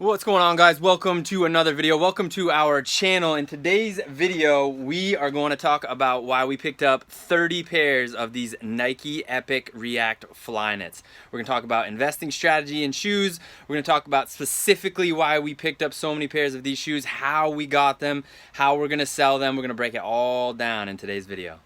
What's going on, guys? Welcome to another video. Welcome to our channel. In today's video, we are going to talk about why we picked up 30 pairs of these Nike Epic React Flyknits. We're going to talk about investing strategy in shoes. We're going to talk about specifically why we picked up so many pairs of these shoes, how we got them, how we're going to sell them. We're going to break it all down in today's video.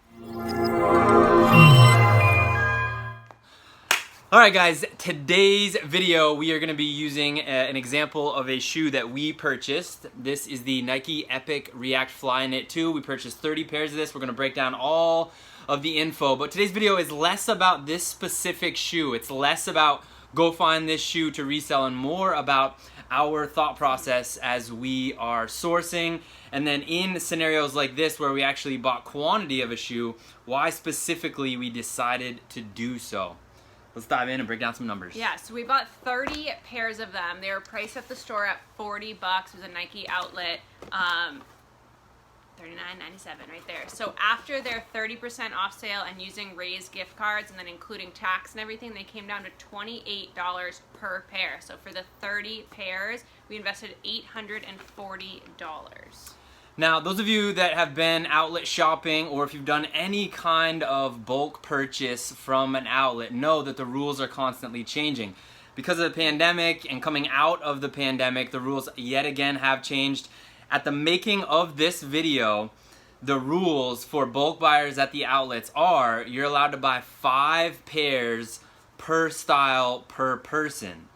Alright guys, today's video we are going to be using an example of a shoe that we purchased. This is the Nike Epic React Flyknit 2. We purchased 30 pairs of this. We're going to break down all of the info, but today's video is less about this specific shoe. It's less about go find this shoe to resell and more about our thought process as we are sourcing, and then in scenarios like this where we actually bought quantity of a shoe, why specifically we decided to do so. Let's dive in and break down some numbers. Yeah, so we bought 30 pairs of them. They were priced at the store at $40. It was a Nike outlet. $39.97 right there. So after their 30% off sale and using Rnzy gift cards and then including tax and everything, they came down to $28 per pair. So for the 30 pairs, we invested $840. Now, those of you that have been outlet shopping, or if you've done any kind of bulk purchase from an outlet, know that the rules are constantly changing. Because of the pandemic and coming out of the pandemic, the rules yet again have changed. At the making of this video, the rules for bulk buyers at the outlets are you're allowed to buy 5 pairs per style per person.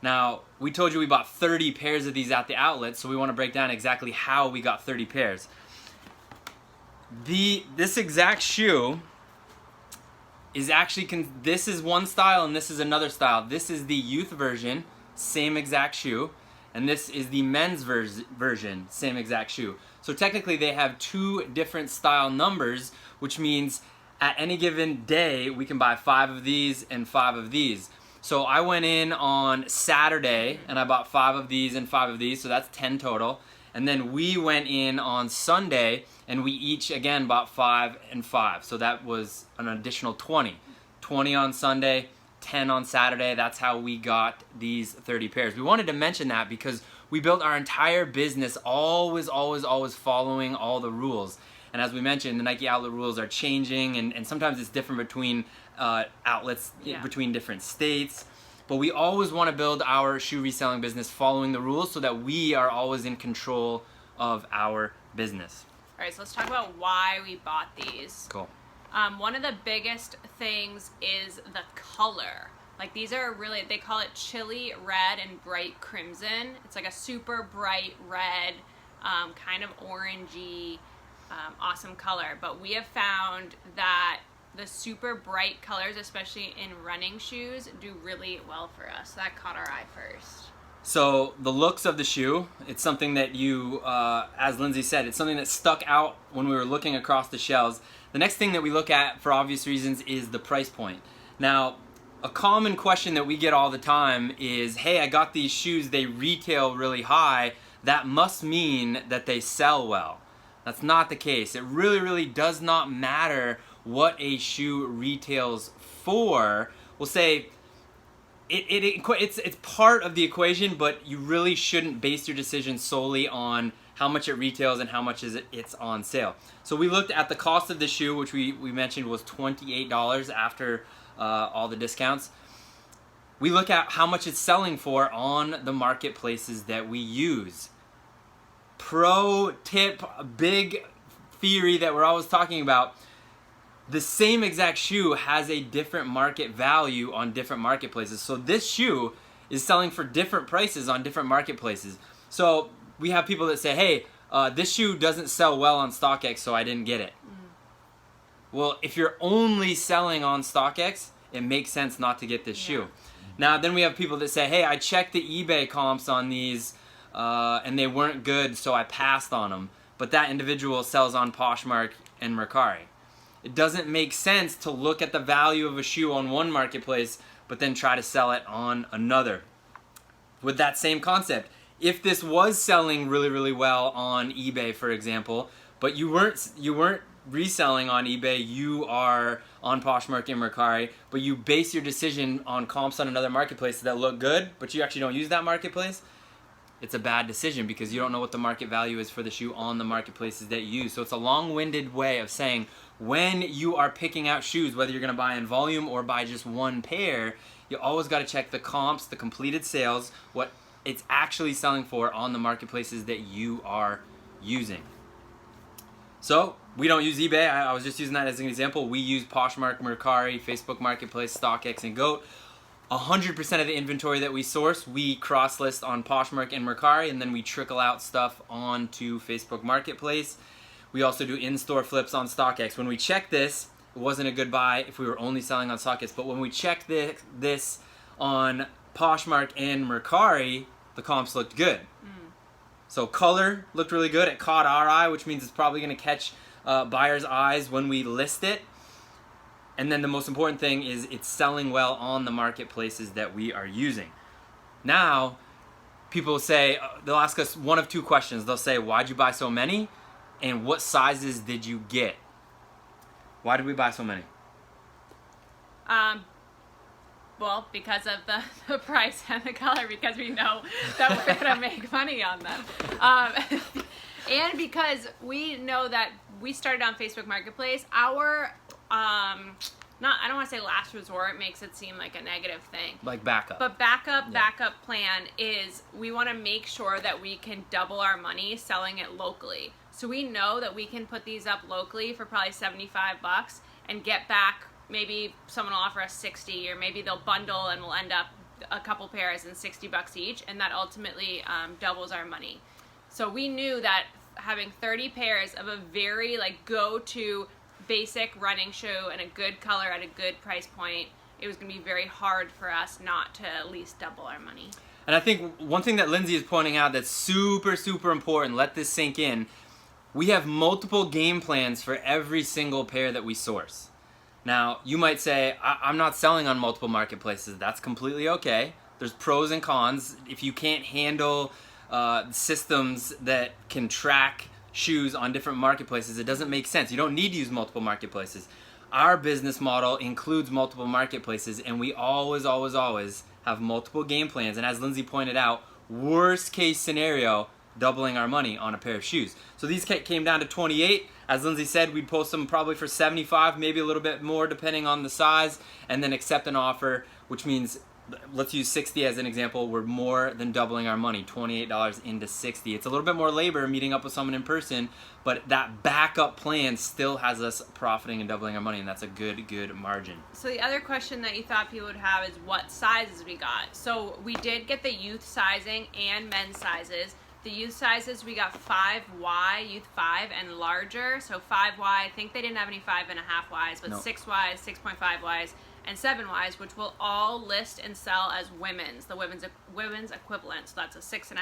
Now, we told you we bought 30 pairs of these at the outlet, so we want to break down exactly how we got 30 pairs. This exact shoe is actually, this is one style and this is another style. This is the youth version, same exact shoe, and this is the men's version, same exact shoe. So technically they have 2 different style numbers, which means at any given day we can buy 5 of these and 5 of these. So I went in on Saturday and I bought 5 of these and 5 of these, so that's 10 total. And then we went in on Sunday and we each again bought 5 and 5. So that was an additional 20. 20 on Sunday, 10 on Saturday. That's how we got these 30 pairs. We wanted to mention that because we built our entire business always following all the rules. And as we mentioned, the Nike outlet rules are changing, and sometimes it's different between outlets, between different states. But we always want to build our shoe reselling business following the rules so that we are always in control of our business. All right, so let's talk about why we bought these. Cool. One of the biggest things is the color. Like, these are really, they call it chili red and bright crimson. It's like a super bright red, kind of orangey, awesome color. But we have found that the super bright colors, especially in running shoes, do really well for us. That caught our eye first. So the looks of the shoe, it's something that you, as Lindsay said, it's something that stuck out when we were looking across the shelves. The next thing that we look at, for obvious reasons, is the price point. Now, a common question that we get all the time is, hey, I got these shoes, they retail really high. That must mean that they sell well. That's not the case. It really does not matter what a shoe retails for. We'll say it's part of the equation, but you really shouldn't base your decision solely on how much it retails and how much it's on sale. So we looked at the cost of the shoe, which we mentioned was $28 after all the discounts. We look at how much it's selling for on the marketplaces that we use. Pro tip, big theory that we're always talking about, the same exact shoe has a different market value on different marketplaces. So this shoe is selling for different prices on different marketplaces. So we have people that say, hey, this shoe doesn't sell well on StockX, so I didn't get it. Well, if you're only selling on StockX, it makes sense not to get this shoe. Now, then we have people that say, hey, I checked the eBay comps on these and they weren't good, so I passed on them. But that individual sells on Poshmark and Mercari. It doesn't make sense to look at the value of a shoe on one marketplace but then try to sell it on another. With that same concept, if this was selling really well on eBay, for example, but you weren't reselling on eBay, you are on Poshmark and Mercari, but you base your decision on comps on another marketplace that look good, but you actually don't use that marketplace, it's a bad decision because you don't know what the market value is for the shoe on the marketplaces that you use. So it's a long-winded way of saying when you are picking out shoes, whether you're going to buy in volume or buy just one pair, you always got to check the comps, the completed sales, what it's actually selling for on the marketplaces that you are using. So we don't use eBay. I was just using that as an example. We use Poshmark, Mercari, Facebook Marketplace, StockX, and Goat. 100% of the inventory that we source, we cross-list on Poshmark and Mercari, and then we trickle out stuff onto Facebook Marketplace. We also do in-store flips on StockX. When we check this, it wasn't a good buy if we were only selling on StockX, but when we checked this on Poshmark and Mercari, the comps looked good. So color looked really good. It caught our eye, which means it's probably going to catch buyers' eyes when we list it. And then the most important thing is it's selling well on the marketplaces that we are using. Now, people say, they'll ask us one of two questions. They'll say, why'd you buy so many? And what sizes did you get? Why did we buy so many? Well, because of the price and the color, because we know that we're going to make money on them. And because we know that we started on Facebook Marketplace, our, I don't want to say last resort, makes it seem like a negative thing. Like backup. But backup plan is we want to make sure that we can double our money selling it locally. So we know that we can put these up locally for probably $75 and get back. Maybe someone will offer us 60, or maybe they'll bundle and we'll end up a couple pairs and $60 each, and that ultimately doubles our money. So we knew that having 30 pairs of a very go-to basic running shoe and a good color at a good price point, it was going to be very hard for us not to at least double our money. And I think one thing that Rnzy is pointing out that's super, super important, let this sink in, we have multiple game plans for every single pair that we source. Now, you might say, I'm not selling on multiple marketplaces. That's completely okay. There's pros and cons. If you can't handle systems that can track shoes on different marketplaces, it doesn't make sense. You don't need to use multiple marketplaces. Our business model includes multiple marketplaces, and we always, always, always have multiple game plans. And as Rnzy pointed out, worst case scenario, doubling our money on a pair of shoes. So these came down to 28. As Rnzy said, we'd post them probably for 75, maybe a little bit more depending on the size, and then accept an offer, which means, let's use 60 as an example. We're more than doubling our money, $28 into 60. It's a little bit more labor meeting up with someone in person, but that backup plan still has us profiting and doubling our money, and that's a good margin. So the other question that you thought people would have is what sizes we got. So we did get the youth sizing and men's sizes. The youth sizes, we got 5Y, youth 5 and larger. So 5Y, I think they didn't have any 5.5Ys, but No. 6Ys, 6.5Ys, and 7Ys, which will all list and sell as women's, the women's equivalent. So that's a 6.5,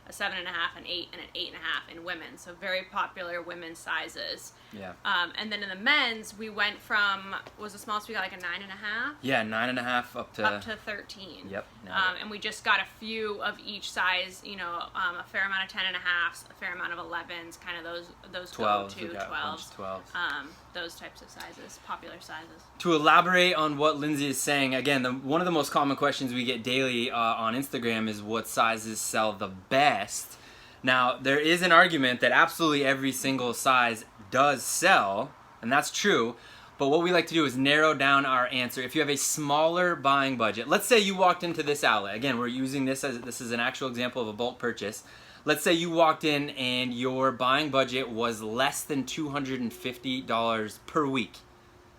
a 7.5, an 8, and an 8.5 in women. So very popular women's sizes. Yeah. And then in the men's, we went from, was the smallest we got like a 9.5? Yeah, 9.5 up to 13. Yep. And we just got a few of each size, a fair amount of 10.5s, a fair amount of 11s, kind of those 12s. go-to We got a bunch 12s. of 12s. Those types of sizes, popular sizes. To elaborate on what Rnzy is saying, again, one of the most common questions we get daily on Instagram is what sizes sell the best. Now, there is an argument that absolutely every single size does sell, and that's true, but what we like to do is narrow down our answer. If you have a smaller buying budget, let's say you walked into this outlet. Again, we're using this is an actual example of a bulk purchase. Let's say you walked in and your buying budget was less than $250 per week.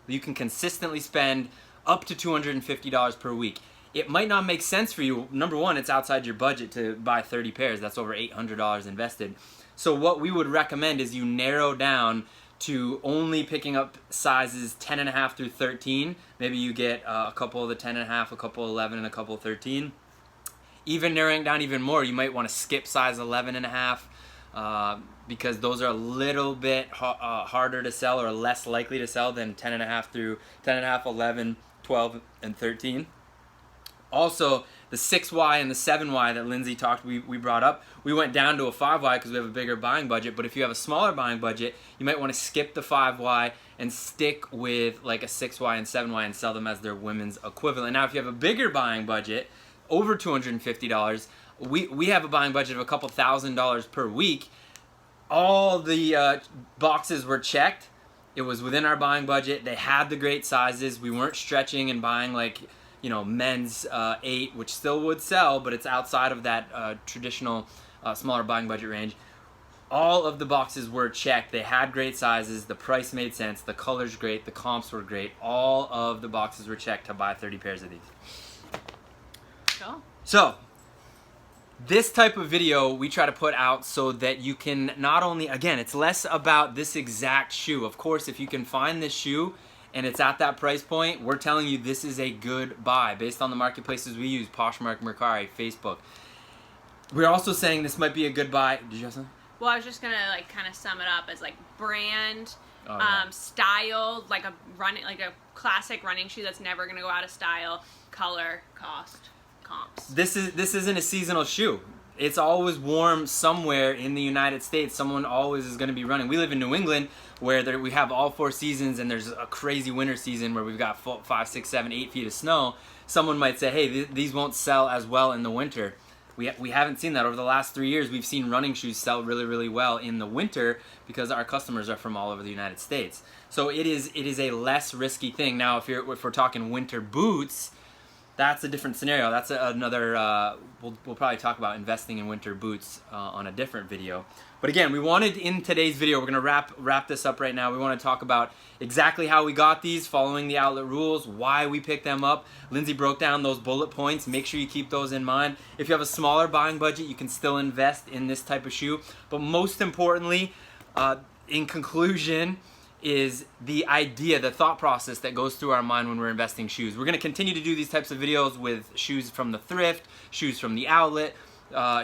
You can consistently spend up to $250 per week. It might not make sense for you. Number one, it's outside your budget to buy 30 pairs. That's over $800 invested. So what we would recommend is you narrow down to only picking up sizes 10.5 through 13. Maybe you get a couple of the 10.5, a couple of 11, and a couple of 13. Even narrowing down even more, you might want to skip size 11.5 because those are a little bit harder to sell or less likely to sell than 10.5 through 10.5, 11, 12, and 13. Also, the 6Y and the 7Y that Rnzy we brought up, we went down to a 5Y because we have a bigger buying budget, but if you have a smaller buying budget, you might want to skip the 5Y and stick with like a 6Y and 7Y and sell them as their women's equivalent. Now, if you have a bigger buying budget, over $250, we have a buying budget of a couple $1,000s per week. All the boxes were checked. It was within our buying budget. They had the great sizes. We weren't stretching and buying like, you know, men's 8, which still would sell, but it's outside of that traditional smaller buying budget range. All of the boxes were checked. They had great sizes. The price made sense. The color's great. The comps were great. All of the boxes were checked to buy 30 pairs of these. Cool. So, this type of video we try to put out so that you can not only, again, it's less about this exact shoe. Of course, if you can find this shoe and it's at that price point, we're telling you this is a good buy based on the marketplaces we use, Poshmark, Mercari, Facebook. We're also saying this might be a good buy. Did you have something? Well, I was just gonna like kind of sum it up as like brand, yeah. style, like a classic running shoe that's never gonna go out of style, color, cost, comps. This isn't a seasonal shoe. It's always warm somewhere in the United States. Someone always is going to be running. We live in New England where we have all 4 seasons, and there's a crazy winter season where we've got 5, 6, 7, 8 feet of snow. Someone might say, hey, these won't sell as well in the winter. We haven't seen that. Over the last 3 years, we've seen running shoes sell really, really well in the winter because our customers are from all over the United States. So it is a less risky thing. Now, if we're talking winter boots, that's a different scenario. That's another, we'll probably talk about investing in winter boots on a different video. But again, we wanted, in today's video, we're gonna wrap this up right now. We wanna talk about exactly how we got these, following the outlet rules, why we picked them up. Rnzy broke down those bullet points. Make sure you keep those in mind. If you have a smaller buying budget, you can still invest in this type of shoe. But most importantly, in conclusion, is the idea, the thought process that goes through our mind when we're investing shoes. We're going to continue to do these types of videos with shoes from the thrift, shoes from the outlet,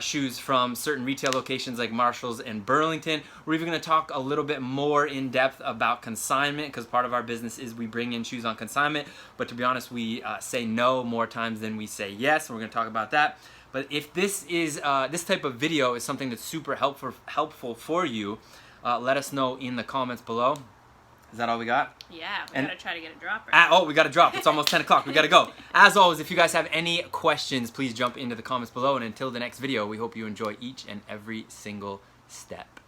shoes from certain retail locations like Marshall's and Burlington. We're even going to talk a little bit more in depth about consignment, because part of our business is we bring in shoes on consignment, but to be honest, we say no more times than we say yes, and we're going to talk about that. But if this is this type of video is something that's super helpful for you, let us know in the comments below. Is that all we got? Yeah, we gotta try to get a drop right. Oh, we got to drop. It's almost 10 o'clock. We got to go. As always, if you guys have any questions, please jump into the comments below. And until the next video, we hope you enjoy each and every single step.